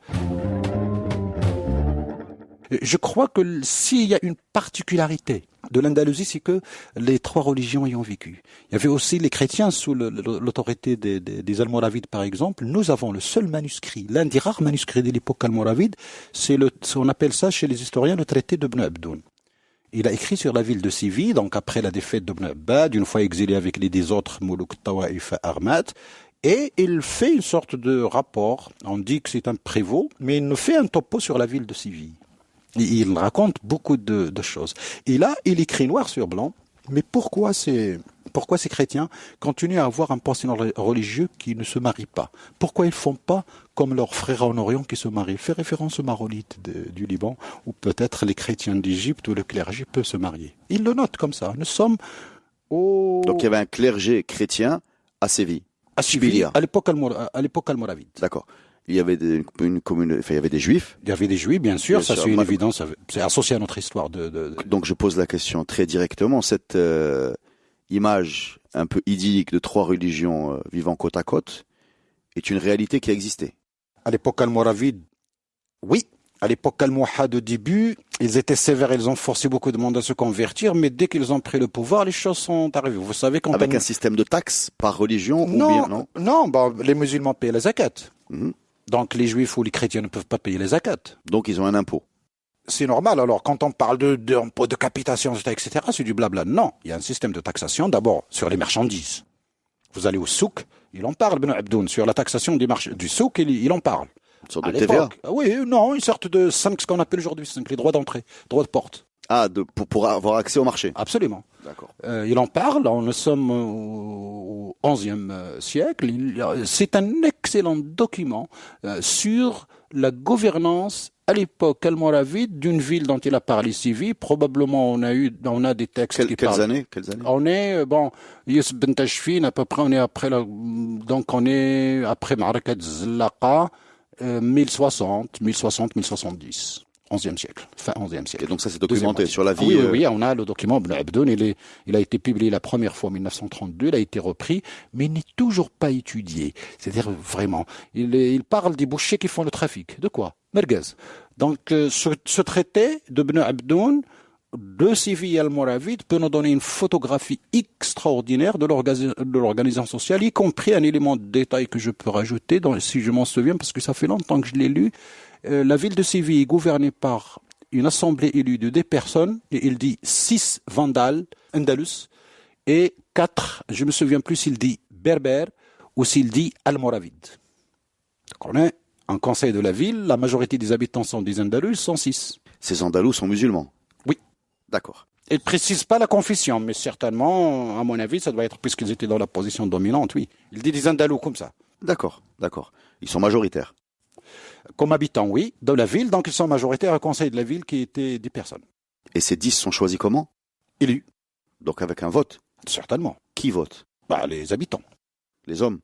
Je crois que s'il y a une particularité de l'Andalousie, c'est que les trois religions y ont vécu. Il y avait aussi les chrétiens sous l'autorité des Almoravides, par exemple. Nous avons le seul manuscrit, l'un des rares manuscrits de l'époque almoravide, on appelle ça chez les historiens le traité de Ibn Abdoun. Il a écrit sur la ville de Séville, donc après la défaite d'Ibn Abbad, une fois exilé avec les 10 autres Moulouk Tawaïf Armat, et il fait une sorte de rapport. On dit que c'est un prévôt, mais il nous fait un topo sur la ville de Séville. Il raconte beaucoup de choses. Et là, il écrit noir sur blanc, mais pourquoi ces chrétiens continuent à avoir un pensée religieux qui ne se marie pas? Pourquoi ils font pas comme leurs frères en Orient qui se marient? Il fait référence aux Maronites du Liban, ou peut-être les chrétiens d'Égypte où le clergé peut se marier. Il le note comme ça. Nous sommes Donc il y avait un clergé chrétien à Séville. À Séville, à l'époque almoravide. D'accord. Il y avait une commune, enfin, il y avait des juifs. Il y avait des juifs, bien sûr, ça c'est une évidence, c'est associé à notre histoire Donc je pose la question très directement, cette image un peu idyllique de trois religions vivant côte à côte est une réalité qui a existé. À l'époque almoravide, Oui. À l'époque almohade de début, ils étaient sévères, ils ont forcé beaucoup de monde à se convertir, mais dès qu'ils ont pris le pouvoir, les choses sont arrivées. Vous savez quand Avec un système de taxes par religion non, ou bien non? Non, les musulmans paient la zakat. Mhm. Donc les juifs ou les chrétiens ne peuvent pas payer les zakat. Donc ils ont un impôt. C'est normal. Alors quand on parle de capitation, etc., c'est du blabla. Non, il y a un système de taxation d'abord sur les marchandises. Vous allez au souk, il en parle, Ben Abdoun, sur la taxation du souk, il en parle. Une sorte de TVA. Oui, non, une sorte de 5, ce qu'on appelle aujourd'hui 5, les droits d'entrée, droits de porte. Ah, pour avoir accès au marché. Absolument. D'accord. Il en parle, nous sommes au XIe siècle. C'est un excellent document sur la gouvernance à l'époque almoravide d'une ville dont il a parlé Sivi. Probablement on a des textes qui parlent. Quelles années? On est Youssef Ben Tachfin, à peu près on est après Ma'arakat Zlaqa. 1060, 1070, 11e siècle, fin 11e siècle. Et donc ça c'est documenté sur la vie. Oui, on a le document Ibn Abdoun, il a été publié la première fois en 1932, il a été repris, mais il n'est toujours pas étudié. C'est-à-dire vraiment, il parle des bouchers qui font le trafic. De quoi? Merguez. Donc ce traité d'Ibn Abdoun, de Sivi almoravide peut nous donner une photographie extraordinaire de l'organisation sociale, y compris un élément de détail que je peux rajouter, si je m'en souviens, parce que ça fait longtemps que je l'ai lu. La ville de Séville est gouvernée par une assemblée élue de 10 personnes, et il dit 6 Vandales, Andalus, et 4, je me souviens plus s'il dit Berbères ou s'il dit Almoravide. Donc on a un conseil de la ville, la majorité des habitants sont des Andalus, sont 6. Ces Andalous sont musulmans? Oui. D'accord. Il ne précise pas la confession, mais certainement, à mon avis, ça doit être puisqu'ils étaient dans la position dominante, oui. Il dit des Andalous comme ça. D'accord. Ils sont majoritaires. Comme habitants, oui, de la ville, donc ils sont majoritaires au conseil de la ville qui était 10 personnes. Et ces 10 sont choisis comment? Élus. Donc avec un vote? Certainement. Qui vote? Les habitants. Les hommes?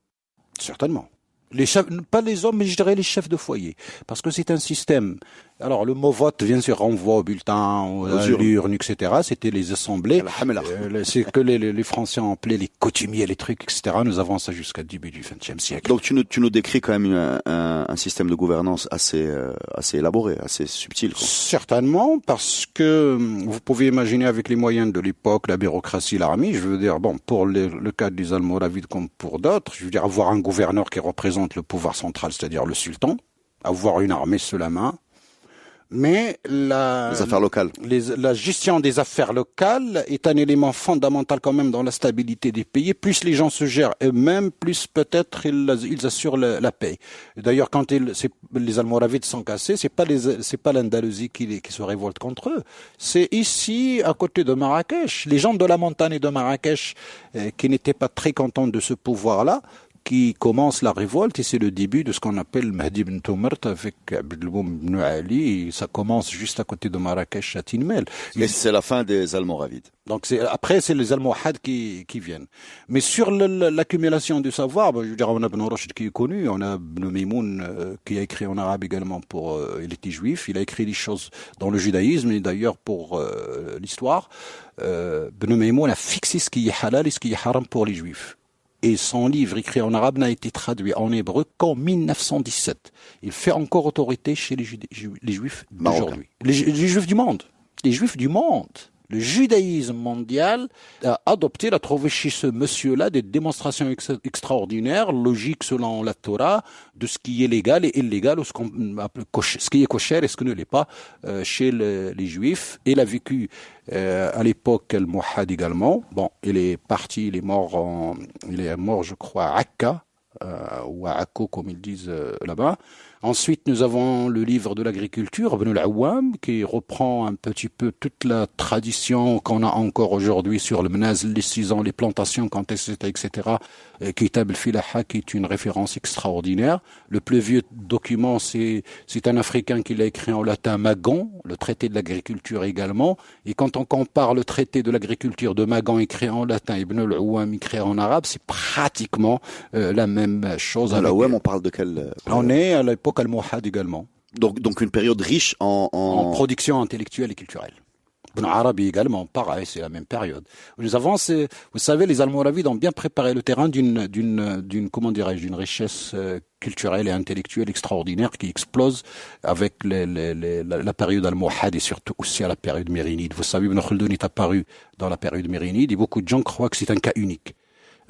Certainement. Les chefs, pas les hommes, mais je dirais les chefs de foyer. Parce que c'est un système. Alors, le mot vote, bien sûr, renvoie au bulletin, à l'urne, etc. C'était les assemblées. C'est que les Français ont appelé les coutumiers, les trucs, etc. Nous avons ça jusqu'à début du XXe siècle. Donc, tu nous décris quand même un système de gouvernance assez élaboré, assez subtil, quoi. Certainement, parce que vous pouvez imaginer avec les moyens de l'époque, la bureaucratie, l'armée, je veux dire, pour le cas des Almoravides comme pour d'autres, je veux dire, avoir un gouverneur qui représente le pouvoir central, c'est-à-dire le sultan, avoir une armée sous la main, mais les affaires locales. La gestion des affaires locales est un élément fondamental quand même dans la stabilité des pays. Plus les gens se gèrent eux-mêmes, plus peut-être ils assurent la paix. D'ailleurs, quand les Almoravides sont cassés, c'est pas l'Andalousie qui se révolte contre eux. C'est ici, à côté de Marrakech, les gens de la montagne et de Marrakech qui n'étaient pas très contents de ce pouvoir-là, qui commence la révolte, et c'est le début de ce qu'on appelle Mahdi ibn Tumart avec Abdelboum ibn Ali, et ça commence juste à côté de Marrakech à Tinmel. Et c'est la fin des Almoravides. Donc après c'est les Almohades qui viennent. Mais sur l'accumulation du savoir, je veux dire, on a Ibn Rushd qui est connu, on a Ibn Maymoun qui a écrit en arabe également il était juif, il a écrit des choses dans le judaïsme et d'ailleurs pour l'histoire. Ibn Maymoun a fixé ce qui est halal et ce qui est haram pour les juifs. Et son livre écrit en arabe n'a été traduit en hébreu qu'en 1917. Il fait encore autorité chez les juifs d'aujourd'hui. Les juifs du monde. Les juifs du monde. Le judaïsme mondial a adopté, a trouvé chez ce monsieur-là des démonstrations extraordinaires, logiques selon la Torah, de ce qui est légal et illégal, ou ce qui est kosher et ce qui ne l'est pas chez les juifs. Il a vécu à l'époque al-Muhad également. Bon, il est parti, il est mort, je crois, à Akka, ou à Akko, comme ils disent là-bas. Ensuite, nous avons le livre de l'agriculture, Ibn al-Awwam, qui reprend un petit peu toute la tradition qu'on a encore aujourd'hui sur le Menazl, les 6 ans, les plantations, quand etc. Kitab al-Filaha, qui est une référence extraordinaire. Le plus vieux document, c'est un Africain qui l'a écrit en latin, Magon, le traité de l'agriculture également. Et quand on compare le traité de l'agriculture de Magon écrit en latin, Ibn al-Awwam écrit en arabe, c'est pratiquement la même chose. Al-Awwam, on parle de quel On est à l'époque al-Muhad également. Donc une période riche en production intellectuelle et culturelle. Ibn Arabi également, pareil, c'est la même période. Vous savez, les Almoravides ont bien préparé le terrain comment dirais-je, d'une richesse culturelle et intellectuelle extraordinaire qui explose avec la période almohade et surtout aussi à la période mérinide. Vous savez, Ibn Khaldoun est apparu dans la période mérinide et beaucoup de gens croient que c'est un cas unique.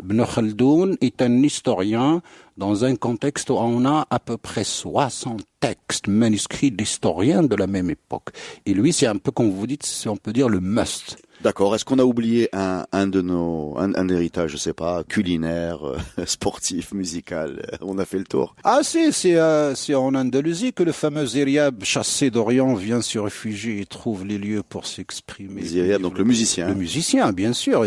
Ibn Khaldoun est un historien dans un contexte où on a à peu près 60 textes manuscrits d'historiens de la même époque. Et lui, c'est un peu, comme vous dites, si on peut dire, le must. D'accord. Est-ce qu'on a oublié un héritage, je sais pas, culinaire, sportif, musical? On a fait le tour. Ah c'est en Andalousie que le fameux Ziryab, chassé d'Orient, vient se réfugier et trouve les lieux pour s'exprimer. Ziryab, donc le musicien. Le musicien, bien sûr.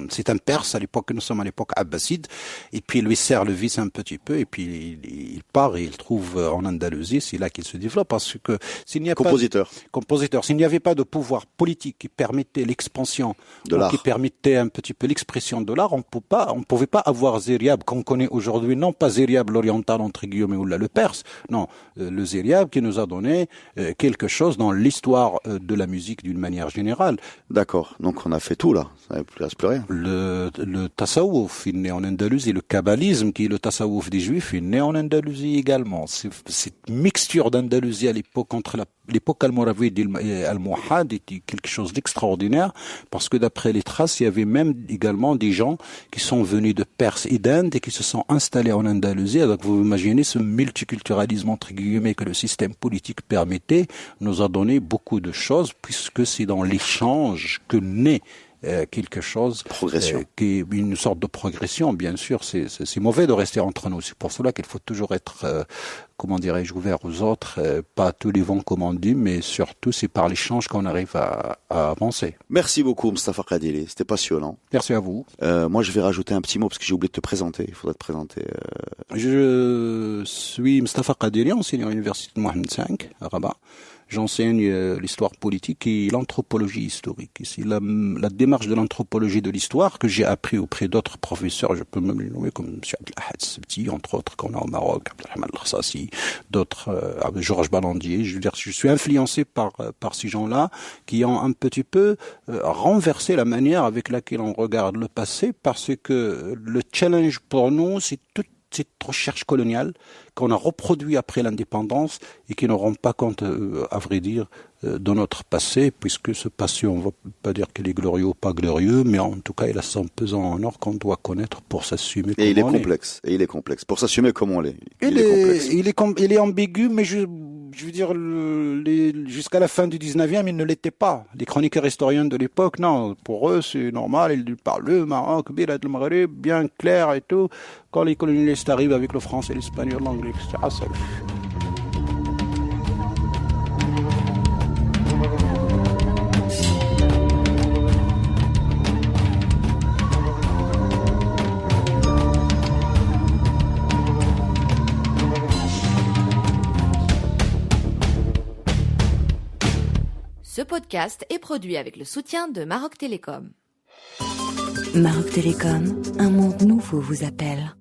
C'est un Perse à l'époque, nous sommes à l'époque abbasside. Et puis il lui serre le vice un petit peu et puis il part et il trouve en Andalousie, c'est là qu'il se développe parce que s'il n'y a compositeur, s'il n'y avait pas de pouvoir politique qui permettait l'expansion de l'art, qui permettait un petit peu l'expression de l'art, on pouvait pas avoir Ziryab qu'on connaît aujourd'hui, non pas Ziryab l'oriental entre guillemets ou là le perse, non, le Ziryab qui nous a donné quelque chose dans l'histoire de la musique d'une manière générale. D'accord, donc on a fait tout là, ça ne reste plus rien. Le tasawwuf est né en Andalousie, le kabbalisme qui est le tasawwuf des juifs est né en Andalousie également. Cette mixture d'Andalousie à l'époque entre l'époque almoravide et almohade était quelque chose d'extraordinaire parce que d'après les traces, il y avait même également des gens qui sont venus de Perse et d'Inde et qui se sont installés en Andalousie. Donc vous imaginez ce multiculturalisme entre guillemets que le système politique permettait nous a donné beaucoup de choses puisque c'est dans l'échange que naît quelque chose qui est une sorte de progression. Bien sûr, c'est mauvais de rester entre nous. C'est pour cela qu'il faut toujours être comment dirais-je, ouvert aux autres, pas à tous les vents comme on dit, mais surtout c'est par l'échange qu'on arrive à avancer. Merci beaucoup Mustapha Kadili, c'était passionnant. Merci à vous. Moi je vais rajouter un petit mot parce que j'ai oublié de te présenter, il faudrait te présenter. Je suis Mustapha Kadili, enseignant à l'université de Mohamed V à Rabat. J'enseigne l'histoire politique et l'anthropologie historique. Et c'est la démarche de l'anthropologie de l'histoire que j'ai appris auprès d'autres professeurs, je peux même les nommer comme M. Abdelahad Sebti, entre autres qu'on a au Maroc, Abdelrahman Al-Khassasi, d'autres, Georges Balandier. Je veux dire, je suis influencé par ces gens-là qui ont un petit peu renversé la manière avec laquelle on regarde le passé parce que le challenge pour nous, c'est toute cette recherche coloniale qu'on a reproduit après l'indépendance et qui ne rend pas compte, à vrai dire, de notre passé, puisque ce passé, on ne va pas dire qu'il est glorieux ou pas glorieux, mais en tout cas, il a son pesant en or qu'on doit connaître pour s'assumer comme on est. Et il est complexe. Pour s'assumer comme on l'est. Il est ambigu, mais je veux dire, jusqu'à la fin du 19e, il ne l'était pas. Les chroniqueurs historiens de l'époque, non, pour eux, c'est normal, ils parlent le Maroc, Bilad le Maghreb, bien clair et tout. Quand les colonialistes arrivent avec le français, l'espagnol, l'anglais, etc., ça le fait. Ce podcast est produit avec le soutien de Maroc Télécom. Maroc Télécom, un monde nouveau vous appelle.